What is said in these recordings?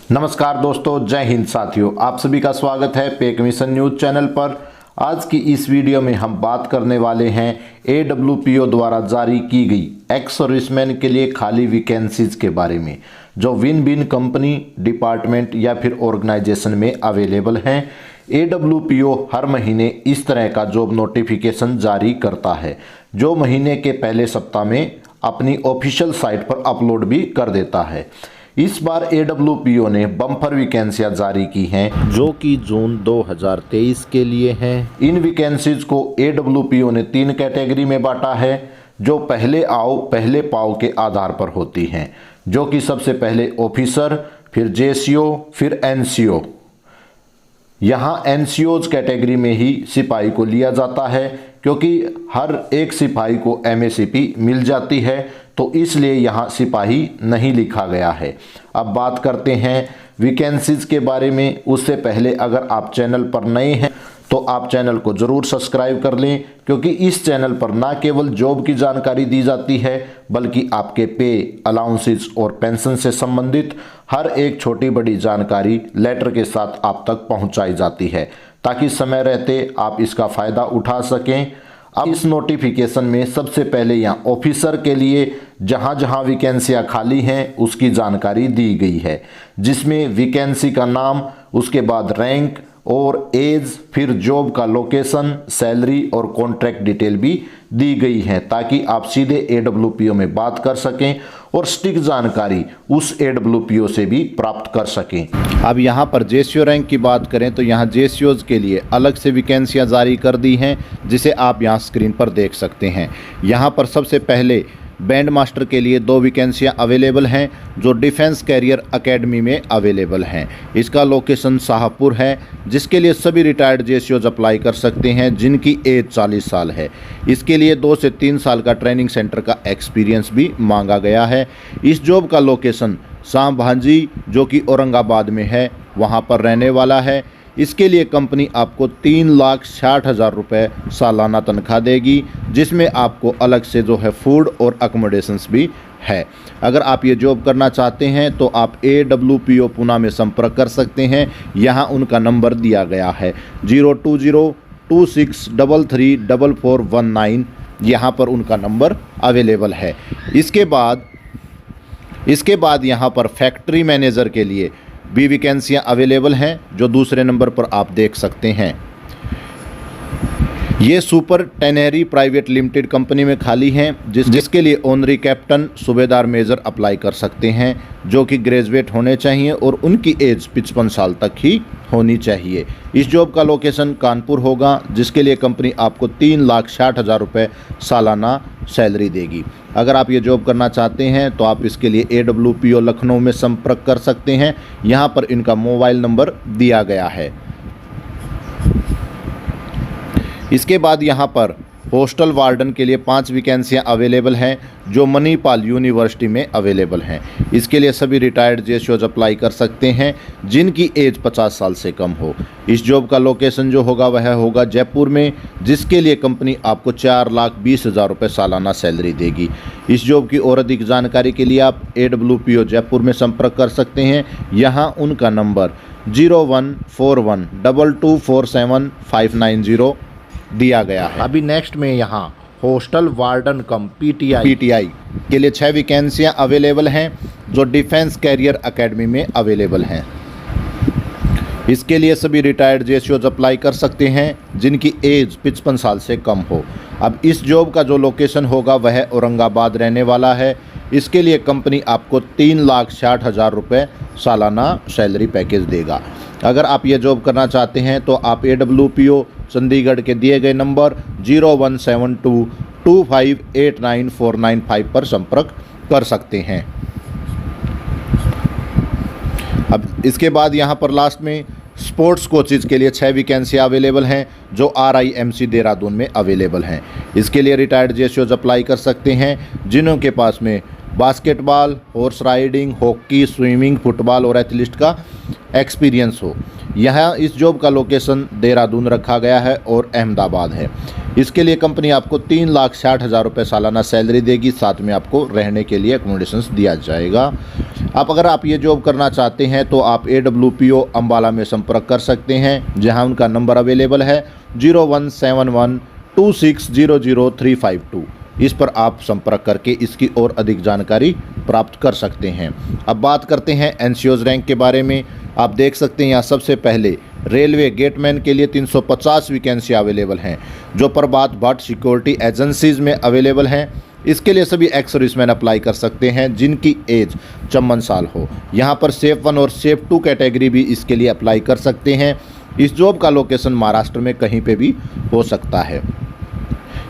नमस्कार दोस्तों, जय हिंद साथियों। आप सभी का स्वागत है पेक मिशन न्यूज़ चैनल पर। आज की इस वीडियो में हम बात करने वाले हैं AWPO द्वारा जारी की गई एक्स सर्विसमैन के लिए खाली वैकेंसीज के बारे में, जो विन विन कंपनी, डिपार्टमेंट या फिर ऑर्गेनाइजेशन में अवेलेबल हैं। AWPO हर महीने इस तरह का जॉब नोटिफिकेशन जारी करता है, जो महीने के पहले सप्ताह में अपनी ऑफिशियल साइट पर अपलोड भी कर देता है। इस बार AWPO ने बम्पर वैकेंसियां जारी की हैं, जो कि जून 2023 के लिए हैं। इन वैकेंसीज को AWPO ने 3 कैटेगरी में बांटा है, जो पहले आओ पहले पाओ के आधार पर होती हैं, जो कि सबसे पहले ऑफिसर, फिर JCO, फिर NCO। यहाँ NCOज कैटेगरी में ही सिपाही को लिया जाता है, क्योंकि हर एक सिपाही को MACP मिल जाती है, तो इसलिए यहाँ सिपाही नहीं लिखा गया है। अब बात करते हैं वैकेंसीज के बारे में। उससे पहले अगर आप चैनल पर नए हैं तो आप चैनल को ज़रूर सब्सक्राइब कर लें, क्योंकि इस चैनल पर ना केवल जॉब की जानकारी दी जाती है, बल्कि आपके पे, अलाउंसेस और पेंशन से संबंधित हर एक छोटी बड़ी जानकारी लेटर के साथ आप तक पहुंचाई जाती है, ताकि समय रहते आप इसका फ़ायदा उठा सकें। अब इस नोटिफिकेशन में सबसे पहले यहाँ ऑफिसर के लिए जहाँ जहाँ वैकेंसियाँ खाली हैं उसकी जानकारी दी गई है, जिसमें वैकेंसी का नाम, उसके बाद रैंक और एज, फिर जॉब का लोकेशन, सैलरी और कॉन्ट्रैक्ट डिटेल भी दी गई है, ताकि आप सीधे AWPO में बात कर सकें और सटीक जानकारी उस AWPO से भी प्राप्त कर सकें। अब यहाँ पर JCO रैंक की बात करें तो यहाँ JCOs के लिए अलग से वैकेंसियाँ जारी कर दी हैं, जिसे आप यहाँ स्क्रीन पर देख सकते हैं। यहाँ पर सबसे पहले बैंड मास्टर के लिए 2 वैकेंसियाँ अवेलेबल हैं, जो डिफेंस कैरियर एकेडमी में अवेलेबल हैं। इसका लोकेशन शाहपुर है, जिसके लिए सभी रिटायर्ड JCOs अप्लाई कर सकते हैं जिनकी एज 40 साल है। इसके लिए 2 से 3 साल का ट्रेनिंग सेंटर का एक्सपीरियंस भी मांगा गया है। इस जॉब का लोकेशन शाम भांजी, जो कि औरंगाबाद में है, वहाँ पर रहने वाला है। इसके लिए कंपनी आपको 3,60,000 रुपये सालाना तनख्वाह देगी, जिसमें आपको अलग से जो है फूड और अकोमोडेशंस भी है। अगर आप ये जॉब करना चाहते हैं तो आप AWPO पुणे में संपर्क कर सकते हैं। यहाँ उनका नंबर दिया गया है 02026334419। यहाँ पर उनका नंबर अवेलेबल है। इसके बाद यहाँ पर फैक्ट्री मैनेजर के लिए भी वैकेंसियाँ अवेलेबल हैं, जो दूसरे नंबर पर आप देख सकते हैं। ये super tannery private limited company में खाली हैं, जिसके लिए ऑनरी कैप्टन, सूबेदार मेजर अप्लाई कर सकते हैं, जो कि ग्रेजुएट होने चाहिए और उनकी एज 55 साल तक ही होनी चाहिए। इस जॉब का लोकेशन कानपुर होगा, जिसके लिए कंपनी आपको 3,60,000 रुपये सालाना सैलरी देगी। अगर आप ये जॉब करना चाहते हैं तो आप इसके लिए AWPO लखनऊ में संपर्क कर सकते हैं। यहाँ पर इनका मोबाइल नंबर दिया गया है। इसके बाद यहाँ पर हॉस्टल वार्डन के लिए 5 वैकेंसियाँ अवेलेबल हैं, जो मणिपाल यूनिवर्सिटी में अवेलेबल हैं। इसके लिए सभी रिटायर्ड JCOs अप्लाई कर सकते हैं जिनकी एज 50 साल से कम हो। इस जॉब का लोकेशन जो होगा वह होगा जयपुर में, जिसके लिए कंपनी आपको 4,20,000 रुपये सालाना सैलरी देगी। इस जॉब की और अधिक जानकारी के लिए आप AWPO जयपुर में संपर्क कर सकते हैं। यहाँ उनका नंबर 01412247,590 दिया गया है। अभी नेक्स्ट में यहाँ हॉस्टल वार्डन कम PTI के लिए 6 वैकेंसियाँ अवेलेबल हैं, जो डिफेंस कैरियर एकेडमी में अवेलेबल हैं। इसके लिए सभी रिटायर्ड JCOs अप्लाई कर सकते हैं जिनकी एज 55 साल से कम हो। अब इस जॉब का जो लोकेशन होगा वह औरंगाबाद रहने वाला है। इसके लिए कंपनी आपको 3,60,000 रुपये सालाना सैलरी पैकेज देगा। अगर आप ये जॉब करना चाहते हैं तो आप AWPO चंडीगढ़ के दिए गए नंबर 01722589,495 पर संपर्क कर सकते हैं। अब इसके बाद यहाँ पर लास्ट में स्पोर्ट्स कोचेज़ के लिए 6 वैकेंसियाँ अवेलेबल हैं, जो RIMC देहरादून में अवेलेबल हैं। इसके लिए रिटायर्ड JCOs अप्लाई कर सकते हैं जिनके पास में basketball, horse riding, hockey, swimming, football और एथलीट का एक्सपीरियंस हो। यहाँ इस जॉब का लोकेशन देहरादून रखा गया है और अहमदाबाद है। इसके लिए कंपनी आपको 3,60,000 रुपये सालाना सैलरी देगी, साथ में आपको रहने के लिए अकोमोडेशंस दिया जाएगा। अगर आप ये जॉब करना चाहते हैं तो आप AWPO अम्बाला में संपर्क कर सकते हैं, जहां उनका नंबर अवेलेबल है 017126000352। इस पर आप संपर्क करके इसकी और अधिक जानकारी प्राप्त कर सकते हैं। अब बात करते हैं एनसीओज रैंक के बारे में। आप देख सकते हैं यहाँ सबसे पहले रेलवे गेटमैन के लिए 350 वैकेंसी अवेलेबल हैं, जो प्रभात भट्ट सिक्योरिटी एजेंसीज में अवेलेबल हैं। इसके लिए सभी एक्स सर्विसमैन अप्लाई कर सकते हैं जिनकी एज 54 साल हो। यहाँ पर सेफ 1 और सेफ 2 कैटेगरी भी इसके लिए अप्लाई कर सकते हैं। इस जॉब का लोकेशन महाराष्ट्र में कहीं पे भी हो सकता है।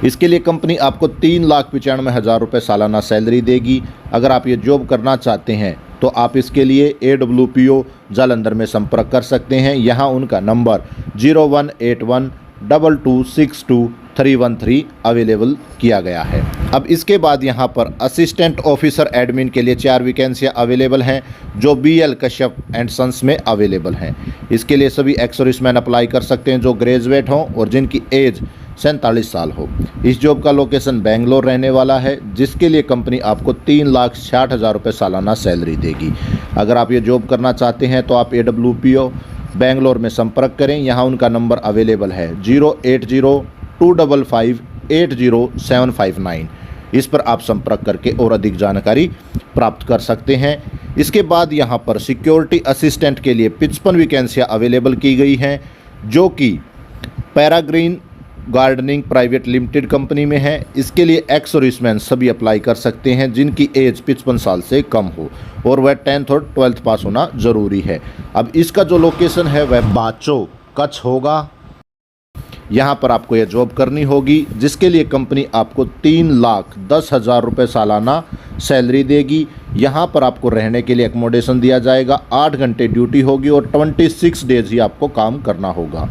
इसके लिए कंपनी आपको 3,95,000 रुपये सालाना सैलरी देगी। अगर आप ये जॉब करना चाहते हैं तो आप इसके लिए AWPO जालंधर में संपर्क कर सकते हैं। यहाँ उनका नंबर 018122621313 अवेलेबल किया गया है। अब इसके बाद यहाँ पर असिस्टेंट ऑफिसर एडमिन के लिए 4 वैकेंसियाँ अवेलेबल हैं, जो BL कश्यप एंड सन्स में अवेलेबल हैं। इसके लिए सभी एक्स सर्विसमैन अप्लाई कर सकते हैं जो ग्रेजुएट हों और जिनकी एज 47 साल हो। इस जॉब का लोकेशन बेंगलोर रहने वाला है, जिसके लिए कंपनी आपको 3,60,000 रुपये सालाना सैलरी देगी। अगर आप ये जॉब करना चाहते हैं तो आप AWPO बेंगलोर में संपर्क करें। यहाँ उनका नंबर अवेलेबल है 08025580759। इस पर आप संपर्क करके और अधिक जानकारी प्राप्त कर सकते हैं। इसके बाद यहाँ पर सिक्योरिटी असिस्टेंट के लिए 55 वैकेंसियाँ अवेलेबल की गई हैं, जो कि peregrine gardening private limited company में है। इसके लिए एक्स सर्विसमैन सभी अप्लाई कर सकते हैं जिनकी एज 55 साल से कम हो और वह 10th और 12th पास होना ज़रूरी है। अब इसका जो लोकेशन है वह बाचो कच्छ होगा। यहाँ पर आपको यह जॉब करनी होगी, जिसके लिए कंपनी आपको 3,10,000 रुपये सालाना सैलरी देगी। यहाँ पर आपको रहने के लिए एकोमोडेशन दिया जाएगा। 8 घंटे ड्यूटी होगी और 26 डेज ही आपको काम करना होगा।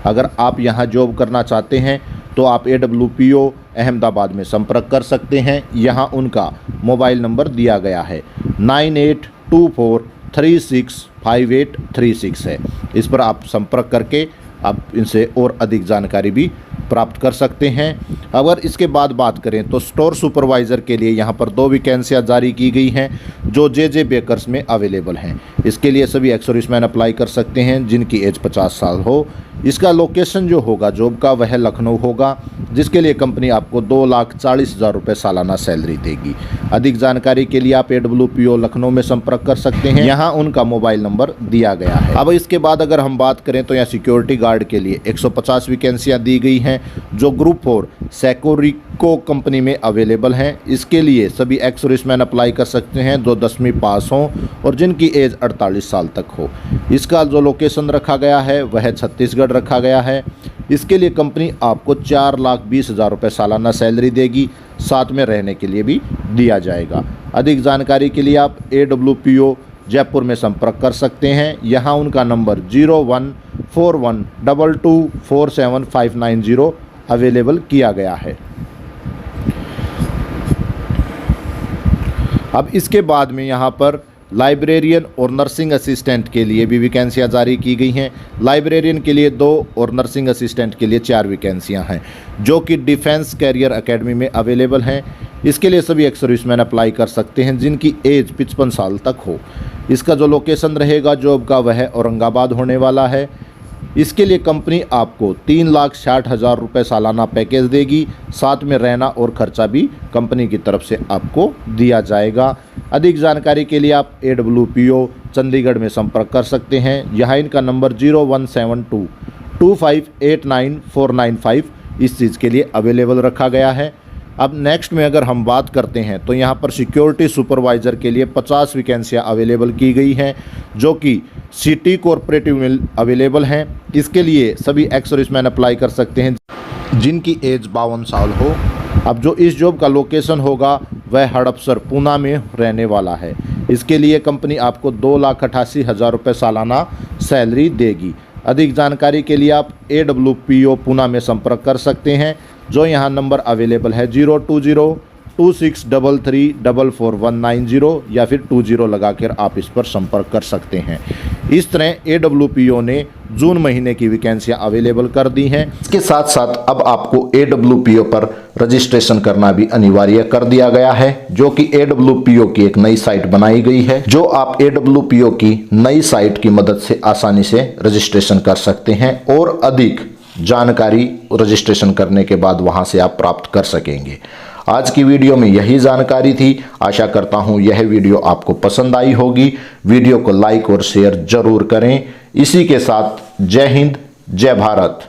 अगर आप यहाँ जॉब करना चाहते हैं तो आप AWPO अहमदाबाद में संपर्क कर सकते हैं। यहाँ उनका मोबाइल नंबर दिया गया है 9824365836 है। इस पर आप संपर्क करके आप इनसे और अधिक जानकारी भी प्राप्त कर सकते हैं। अगर इसके बाद बात करें तो स्टोर सुपरवाइज़र के लिए यहाँ पर 2 वैकेंसियाँ जारी की गई हैं, जो JJ बेकर्स में अवेलेबल हैं। इसके लिए सभी एक्स सर्विसमैन अप्लाई कर सकते हैं जिनकी एज 50 साल हो। इसका लोकेशन जो होगा जॉब का वह लखनऊ होगा, जिसके लिए कंपनी आपको 2,40,000 रुपये सालाना सैलरी देगी। अधिक जानकारी के लिए आप AWPO लखनऊ में संपर्क कर सकते हैं। यहाँ उनका मोबाइल नंबर दिया गया है। अब इसके बाद अगर हम बात करें तो यहाँ सिक्योरिटी गार्ड के लिए 150 वैकेंसियाँ दी गई हैं, जो ग्रुप 4 सेकोरिको कंपनी में अवेलेबल हैं। इसके लिए सभी एक्स सर्विसमैन अप्लाई कर सकते हैं जो 10वीं पास हों और जिनकी एज 48 साल तक हो। इसका जो लोकेशन रखा गया है वह छत्तीसगढ़ रखा गया है। इसके लिए कंपनी आपको 4,20,000 रुपये सालाना सैलरी देगी, साथ में रहने के लिए भी दिया जाएगा। अधिक जानकारी के लिए आप AWPO जयपुर में संपर्क कर सकते हैं। यहाँ उनका नंबर 0141224759 अवेलेबल किया गया है। अब इसके बाद में यहाँ पर लाइब्रेरियन और नर्सिंग असिस्टेंट के लिए भी वैकेंसियाँ जारी की गई हैं। लाइब्रेरियन के लिए 2 और नर्सिंग असिस्टेंट के लिए 4 वैकेंसियाँ हैं, जो कि डिफेंस कैरियर एकेडमी में अवेलेबल हैं। इसके लिए सभी एक्स सर्विसमैन अप्लाई कर सकते हैं जिनकी एज 55 साल तक हो। इसका जो लोकेशन रहेगा जॉब का वह औरंगाबाद होने वाला है। इसके लिए कंपनी आपको 3,60,000 रुपये सालाना पैकेज देगी, साथ में रहना और खर्चा भी कंपनी की तरफ से आपको दिया जाएगा। अधिक जानकारी के लिए आप AWPO चंडीगढ़ में संपर्क कर सकते हैं। यहाँ इनका नंबर 01722589,495 इस चीज़ के लिए अवेलेबल रखा गया है। अब नेक्स्ट में अगर हम बात करते हैं तो यहाँ पर सिक्योरिटी सुपरवाइज़र के लिए 50 वैकेंसियाँ अवेलेबल की गई हैं, जो कि सिटी कोऑपरेटिव में अवेलेबल हैं। इसके लिए सभी एक्स सर्विसमैन अप्लाई कर सकते हैं जिनकी एज 52 साल हो। अब जो इस जॉब का लोकेशन होगा वह हड़पसर पूना में रहने वाला है। इसके लिए कंपनी आपको 2,88,000 रुपये सालाना सैलरी देगी। अधिक जानकारी के लिए आप AWPO पूना में संपर्क कर सकते हैं, जो यहाँ नंबर अवेलेबल है 0202633444190 या फिर 20 लगाकर आप इस पर संपर्क कर सकते हैं। इस तरह AWPO ने जून महीने की वैकेंसियां अवेलेबल कर दी हैं। इसके साथ साथ अब आपको AWPO पर रजिस्ट्रेशन करना भी अनिवार्य कर दिया गया है, जो कि AWPO की एक नई साइट बनाई गई है, जो आप AWPO की नई साइट की मदद से आसानी से रजिस्ट्रेशन कर सकते हैं और अधिक जानकारी रजिस्ट्रेशन करने के बाद वहां से आप प्राप्त कर सकेंगे। आज की वीडियो में यही जानकारी थी। आशा करता हूं यह वीडियो आपको पसंद आई होगी। वीडियो को लाइक और शेयर जरूर करें। इसी के साथ जय हिंद, जय भारत।